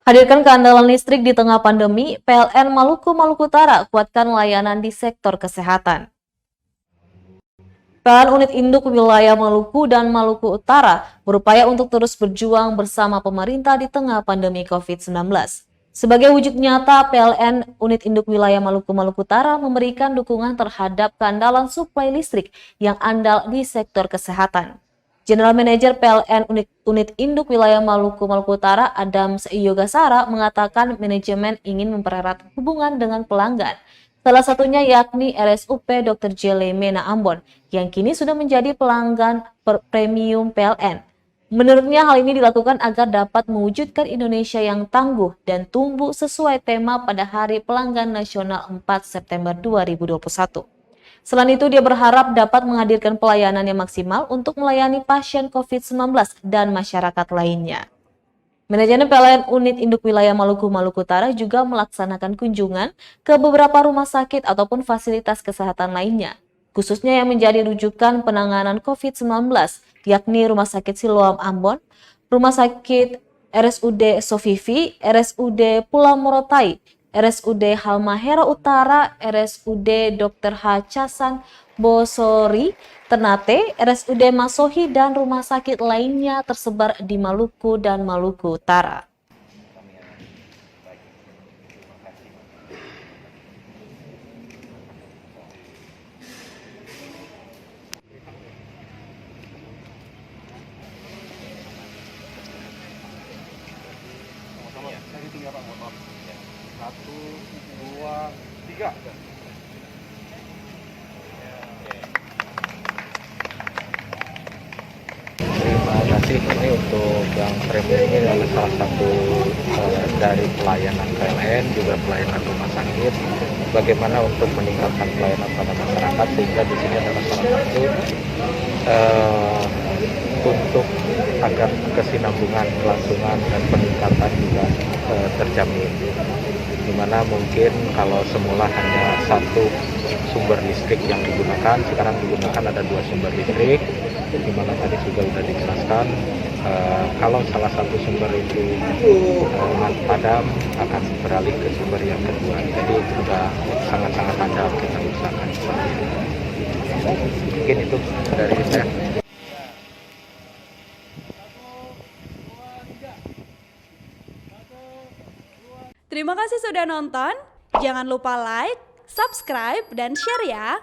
Hadirkan keandalan listrik di tengah pandemi, PLN Maluku Utara kuatkan layanan di sektor kesehatan. PLN Unit Induk Wilayah Maluku dan Maluku Utara berupaya untuk terus berjuang bersama pemerintah di tengah pandemi COVID-19. Sebagai wujud nyata, PLN Unit Induk Wilayah Maluku Utara memberikan dukungan terhadap keandalan suplai listrik yang andal di sektor kesehatan. General Manager PLN Unit Induk Wilayah Maluku Utara, Adams Yogasara, mengatakan manajemen ingin mempererat hubungan dengan pelanggan. Salah satunya yakni RSUP Dr. Jele Mena Ambon, yang kini sudah menjadi pelanggan premium PLN. Menurutnya hal ini dilakukan agar dapat mewujudkan Indonesia yang tangguh dan tumbuh sesuai tema pada Hari Pelanggan Nasional 4 September 2021. Selain itu, dia berharap dapat menghadirkan pelayanan yang maksimal untuk melayani pasien COVID-19 dan masyarakat lainnya. Manajemen PLN Unit Induk Wilayah Maluku Utara juga melaksanakan kunjungan ke beberapa rumah sakit ataupun fasilitas kesehatan lainnya, khususnya yang menjadi rujukan penanganan COVID-19, yakni Rumah Sakit Siloam Ambon, Rumah Sakit RSUD Sofifi, RSUD Pulau Morotai, RSUD Halmahera Utara, RSUD Dr. H. Casan Bosori, Ternate, RSUD Masohi, dan rumah sakit lainnya tersebar di Maluku dan Maluku Utara. Satu, dua, tiga. Terima kasih. Ini untuk yang premium ini adalah salah satu dari pelayanan PLN, juga pelayanan rumah sakit. Bagaimana untuk meningkatkan pelayanan pada masyarakat, sehingga di sini adalah salah satu untuk agar kesinambungan, kelangsungan, dan peningkatan juga terjamin. Dimana mungkin kalau semula hanya satu sumber listrik yang digunakan, sekarang digunakan ada 2 sumber listrik, dimana tadi juga sudah dijelaskan kalau salah satu sumber itu padam akan beralih ke sumber yang kedua. Jadi sudah sangat-sangat andal kita usahakan. Mungkin itu dari saya. Terima kasih sudah nonton. Jangan lupa like, subscribe, dan share ya.